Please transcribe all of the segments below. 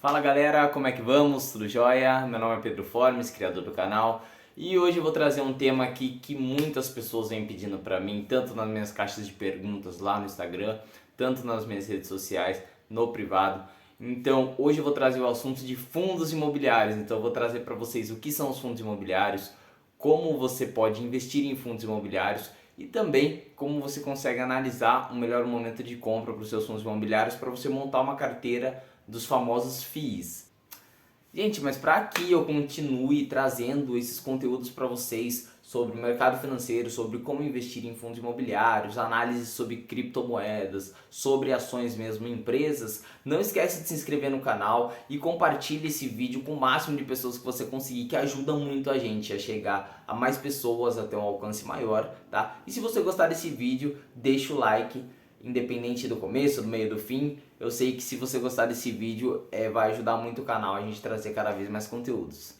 Fala galera, como é que vamos? Tudo jóia? Meu nome é Pedro Formes, criador do canal, e hoje eu vou trazer um tema aqui que muitas pessoas vêm pedindo pra mim, tanto nas minhas caixas de perguntas lá no Instagram, tanto nas minhas redes sociais, no privado. Então hoje eu vou trazer o assunto de fundos imobiliários. Então eu vou trazer para vocês o que são os fundos imobiliários, como você pode investir em fundos imobiliários e também como você consegue analisar o melhor momento de compra para os seus fundos imobiliários para você montar uma carteira dos famosos FIIs. Gente, mas para que eu continue trazendo esses conteúdos para vocês sobre o mercado financeiro, sobre como investir em fundos imobiliários, análises sobre criptomoedas, sobre ações mesmo, empresas, não esquece de se inscrever no canal e compartilhe esse vídeo com o máximo de pessoas que você conseguir, que ajuda muito a gente a chegar a mais pessoas, a ter um alcance maior, tá? E se você gostar desse vídeo, deixa o like, independente do começo, do meio, do fim. Eu sei que se você gostar desse vídeo, vai ajudar muito o canal a gente trazer cada vez mais conteúdos.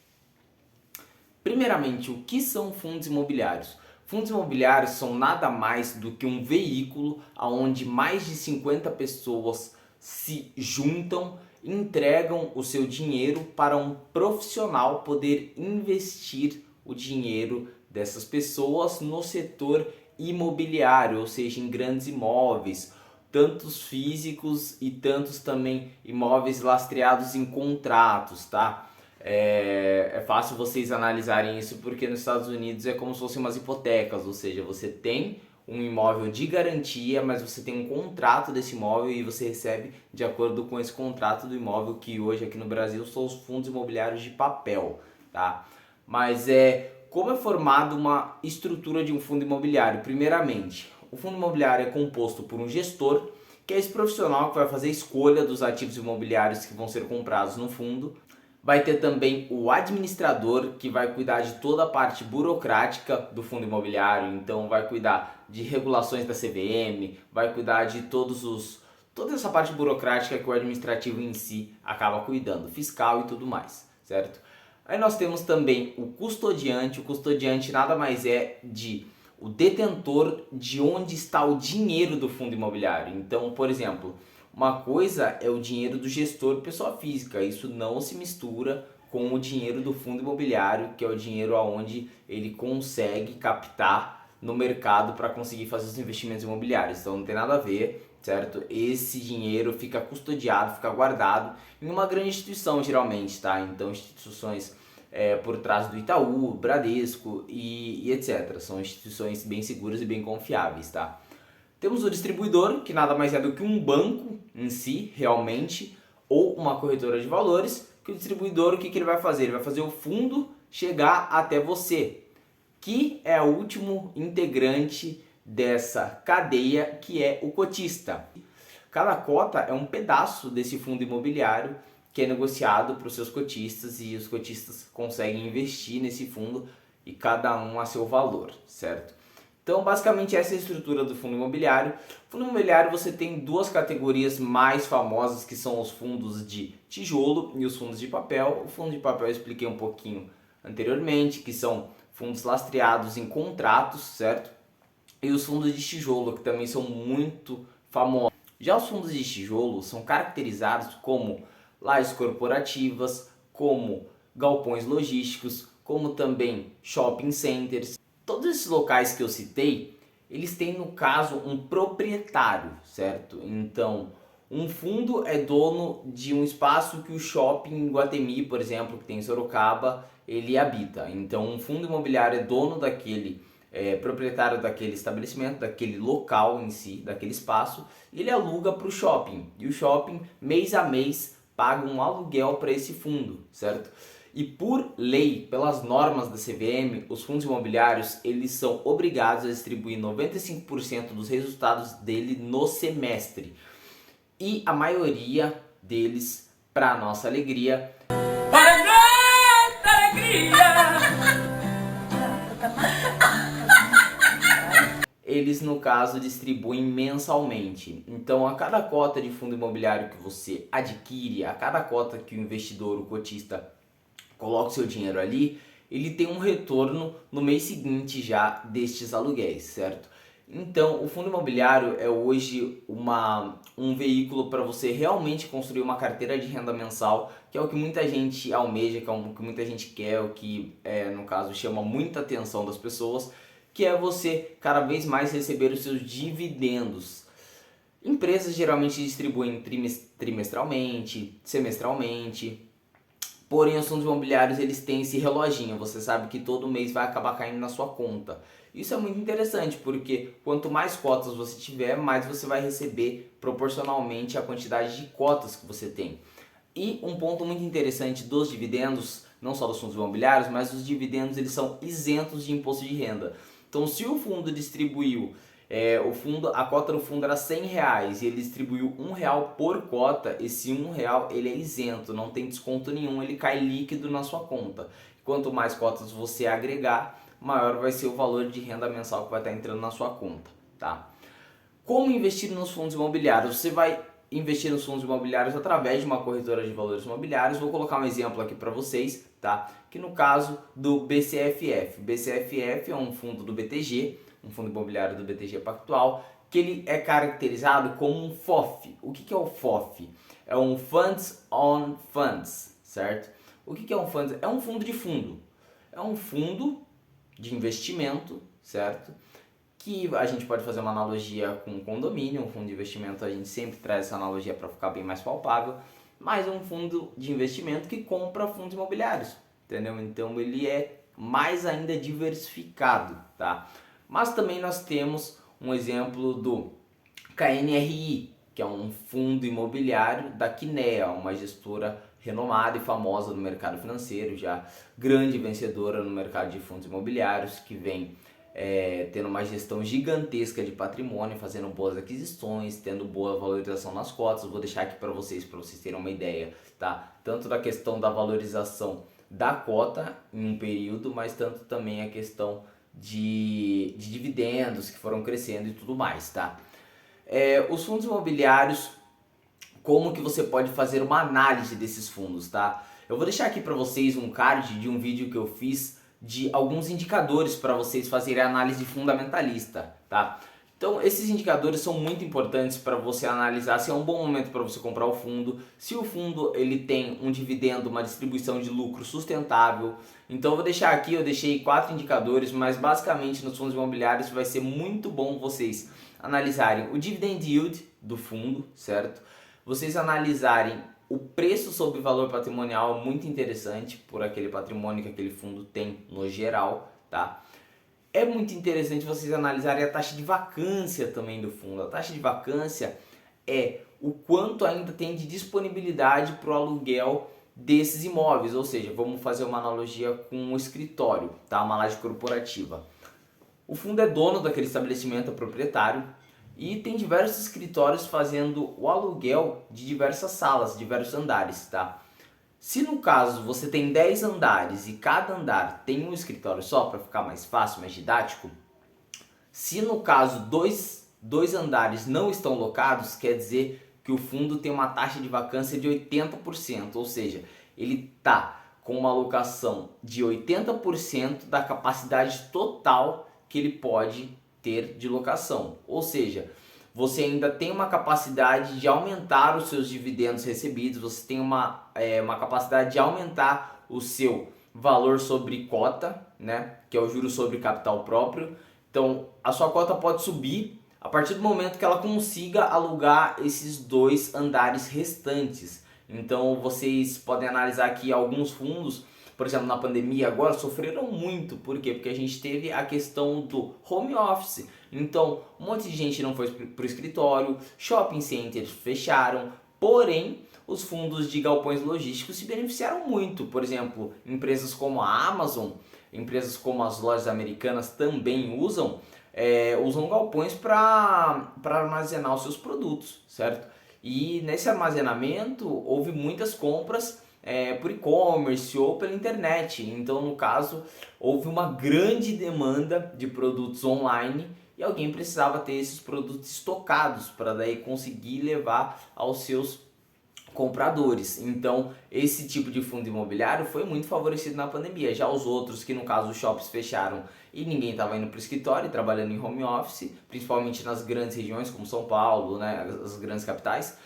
Primeiramente, o que são fundos imobiliários? Fundos imobiliários são nada mais do que um veículo onde mais de 50 pessoas se juntam, entregam o seu dinheiro para um profissional poder investir o dinheiro dessas pessoas no setor imobiliário, ou seja, em grandes imóveis, tantos físicos e tantos também imóveis lastreados em contratos, tá? É fácil vocês analisarem isso porque nos Estados Unidos é como se fossem umas hipotecas, ou seja, você tem um imóvel de garantia, mas você tem um contrato desse imóvel e você recebe de acordo com esse contrato do imóvel, que hoje aqui no Brasil são os fundos imobiliários de papel, tá? Mas como é formada uma estrutura de um fundo imobiliário? Primeiramente, o fundo imobiliário é composto por um gestor, que é esse profissional que vai fazer a escolha dos ativos imobiliários que vão ser comprados no fundo. Vai ter também o administrador, que vai cuidar de toda a parte burocrática do fundo imobiliário, então vai cuidar de regulações da CVM, vai cuidar de toda essa parte burocrática que o administrativo em si acaba cuidando, fiscal e tudo mais, certo? Aí nós temos também o custodiante nada mais é de o detentor de onde está o dinheiro do fundo imobiliário. Então, por exemplo, uma coisa é o dinheiro do gestor pessoa física, isso não se mistura com o dinheiro do fundo imobiliário, que é o dinheiro aonde ele consegue captar no mercado para conseguir fazer os investimentos imobiliários. Então não tem nada a ver, certo? Esse dinheiro fica custodiado, fica guardado em uma grande instituição geralmente, tá? Então instituições por trás do Itaú, Bradesco e etc. São instituições bem seguras e bem confiáveis, tá? Temos o distribuidor, que nada mais é do que um banco em si, realmente, ou uma corretora de valores, que o distribuidor, o que ele vai fazer? Ele vai fazer o fundo chegar até você, que é o último integrante dessa cadeia, que é o cotista. Cada cota é um pedaço desse fundo imobiliário que é negociado para os seus cotistas e os cotistas conseguem investir nesse fundo e cada um a seu valor, certo? Então, basicamente, essa é a estrutura do fundo imobiliário. Fundo imobiliário você tem duas categorias mais famosas, que são os fundos de tijolo e os fundos de papel. O fundo de papel eu expliquei um pouquinho anteriormente, que são fundos lastreados em contratos, certo? E os fundos de tijolo, que também são muito famosos. Já os fundos de tijolo são caracterizados como lajes corporativas, como galpões logísticos, como também shopping centers. Todos esses locais que eu citei, eles têm no caso um proprietário, certo? Então, um fundo é dono de um espaço que o shopping em Guatemi, por exemplo, que tem em Sorocaba, ele habita. Então, um fundo imobiliário é dono daquele, proprietário daquele estabelecimento, daquele local em si, daquele espaço, e ele aluga para o shopping. E o shopping, mês a mês, paga um aluguel para esse fundo, certo? E por lei, pelas normas da CVM, os fundos imobiliários eles são obrigados a distribuir 95% dos resultados dele no semestre. E a maioria deles, para nossa alegria, para nossa alegria, eles no caso distribuem mensalmente. Então a cada cota de fundo imobiliário que você adquire, a cada cota que o investidor, o cotista, coloca o seu dinheiro ali, ele tem um retorno no mês seguinte já destes aluguéis, certo? Então, o fundo imobiliário é hoje um veículo para você realmente construir uma carteira de renda mensal, que é o que muita gente almeja, que é o que muita gente quer, o que, no caso, chama muita atenção das pessoas, que é você cada vez mais receber os seus dividendos. Empresas geralmente distribuem trimestralmente, semestralmente, porém os fundos imobiliários eles têm esse reloginho, você sabe que todo mês vai acabar caindo na sua conta. Isso é muito interessante porque quanto mais cotas você tiver, mais você vai receber proporcionalmente à quantidade de cotas que você tem. E um ponto muito interessante dos dividendos, não só dos fundos imobiliários, mas os dividendos eles são isentos de imposto de renda. Então se o fundo distribuiu, a cota do fundo era R$100 e ele distribuiu R$1 por cota, esse R$1 ele é isento, não tem desconto nenhum, ele cai líquido na sua conta. Quanto mais cotas você agregar, maior vai ser o valor de renda mensal que vai estar entrando na sua conta, tá? Como investir nos fundos imobiliários? Você vai investir nos fundos imobiliários através de uma corretora de valores imobiliários. Vou colocar um exemplo aqui para vocês, tá? Que no caso do BCFF. BCFF é um fundo do BTG, um fundo imobiliário do BTG Pactual, que ele é caracterizado como um FOF. O que é o FOF? É um Funds on Funds, certo? O que é um Funds? É um fundo de fundo. É um fundo de investimento, certo? Que a gente pode fazer uma analogia com um condomínio, um fundo de investimento a gente sempre traz essa analogia para ficar bem mais palpável, mas um fundo de investimento que compra fundos imobiliários, entendeu? Então ele é mais ainda diversificado, tá? Mas também nós temos um exemplo do KNRI, que é um fundo imobiliário da Kinea, uma gestora renomada e famosa no mercado financeiro, já grande vencedora no mercado de fundos imobiliários, que vem tendo uma gestão gigantesca de patrimônio, fazendo boas aquisições, tendo boa valorização nas cotas. Vou deixar aqui para vocês terem uma ideia, tá? Tanto da questão da valorização da cota em um período, mas tanto também a questão de dividendos que foram crescendo e tudo mais, tá? Os fundos imobiliários, como que você pode fazer uma análise desses fundos, tá? Eu vou deixar aqui para vocês um card de um vídeo que eu fiz de alguns indicadores para vocês fazerem a análise fundamentalista, tá? Então esses indicadores são muito importantes para você analisar se é um bom momento para você comprar o fundo, se o fundo ele tem um dividendo, uma distribuição de lucro sustentável. Então eu vou deixar aqui, eu deixei 4 indicadores, mas basicamente nos fundos imobiliários vai ser muito bom vocês analisarem o dividend yield do fundo, certo? Vocês analisarem o preço sobre valor patrimonial, muito interessante por aquele patrimônio que aquele fundo tem no geral, tá? É muito interessante vocês analisarem a taxa de vacância também do fundo. A taxa de vacância é o quanto ainda tem de disponibilidade para o aluguel desses imóveis, ou seja, vamos fazer uma analogia com um escritório, tá? Uma laje corporativa. O fundo é dono daquele estabelecimento, é proprietário, e tem diversos escritórios fazendo o aluguel de diversas salas, diversos andares, tá? Se no caso você tem 10 andares e cada andar tem um escritório só, para ficar mais fácil, mais didático, se no caso dois andares não estão locados, quer dizer que o fundo tem uma taxa de vacância de 80%, ou seja, ele tá com uma alocação de 80% da capacidade total que ele pode ter de locação, ou seja, você ainda tem uma capacidade de aumentar os seus dividendos recebidos, você tem uma capacidade de aumentar o seu valor sobre cota, né, que é o juro sobre capital próprio. Então a sua cota pode subir a partir do momento que ela consiga alugar esses 2 andares restantes. Então vocês podem analisar aqui alguns fundos, por exemplo, na pandemia agora sofreram muito. Por quê? Porque a gente teve a questão do home office. Então, um monte de gente não foi para o escritório, shopping centers fecharam, porém, os fundos de galpões logísticos se beneficiaram muito. Por exemplo, empresas como a Amazon, empresas como as lojas americanas também usam galpões para armazenar os seus produtos, certo? E nesse armazenamento houve muitas compras por e-commerce ou pela internet. Então, no caso, houve uma grande demanda de produtos online e alguém precisava ter esses produtos estocados para daí conseguir levar aos seus compradores. Então, esse tipo de fundo imobiliário foi muito favorecido na pandemia. Já os outros, que no caso os shoppings fecharam e ninguém estava indo para o escritório, trabalhando em home office, principalmente nas grandes regiões como São Paulo, né, as grandes capitais,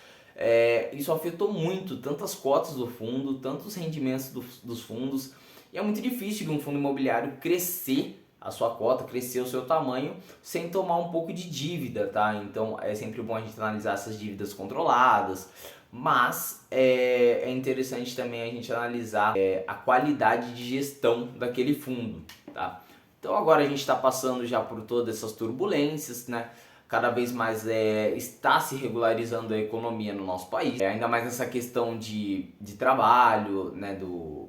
isso afetou muito tantas cotas do fundo, tantos rendimentos dos fundos, e é muito difícil de um fundo imobiliário crescer a sua cota, crescer o seu tamanho sem tomar um pouco de dívida, tá? Então é sempre bom a gente analisar essas dívidas controladas, mas é interessante também a gente analisar a qualidade de gestão daquele fundo, tá? Então agora a gente está passando já por todas essas turbulências, né? Cada vez mais está se regularizando a economia no nosso país, ainda mais nessa questão de trabalho, né,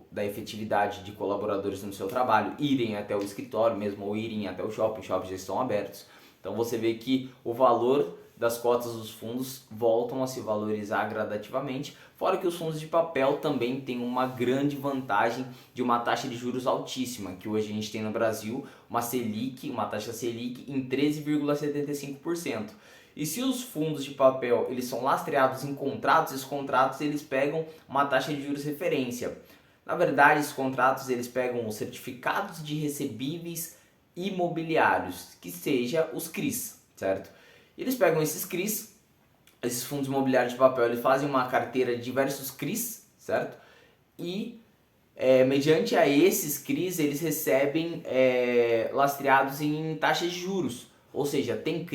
da efetividade de colaboradores no seu trabalho, irem até o escritório mesmo ou irem até o shopping, shoppings já estão abertos. Então você vê que o valor das cotas dos fundos voltam a se valorizar gradativamente, fora que os fundos de papel também têm uma grande vantagem de uma taxa de juros altíssima, que hoje a gente tem no Brasil uma taxa Selic em 13,75%. E se os fundos de papel eles são lastreados em contratos, esses contratos eles pegam uma taxa de juros referência. Na verdade, esses contratos eles pegam os certificados de recebíveis imobiliários, que seja os CRIs, certo? Eles pegam esses CRIs, esses fundos imobiliários de papel, eles fazem uma carteira de diversos CRIs, certo? E mediante a esses CRIs, eles recebem lastreados em taxas de juros. Ou seja, tem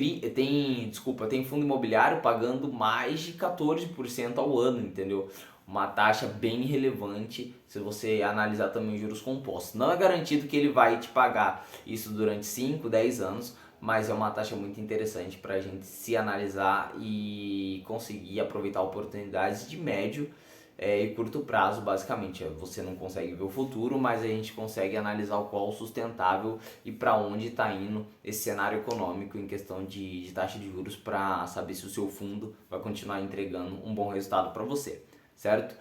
fundo imobiliário pagando mais de 14% ao ano, entendeu? Uma taxa bem relevante se você analisar também os juros compostos. Não é garantido que ele vai te pagar isso durante 5, 10 anos, mas é uma taxa muito interessante para a gente se analisar e conseguir aproveitar oportunidades de médio e curto prazo, basicamente. Você não consegue ver o futuro, mas a gente consegue analisar o qual sustentável e para onde está indo esse cenário econômico em questão de taxa de juros, para saber se o seu fundo vai continuar entregando um bom resultado para você, certo?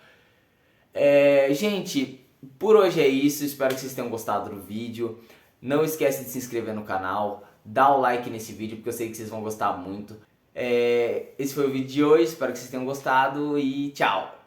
Gente, por hoje é isso, espero que vocês tenham gostado do vídeo. Não esquece de se inscrever no canal, dá o like nesse vídeo porque eu sei que vocês vão gostar muito. Esse foi o vídeo de hoje, espero que vocês tenham gostado e tchau!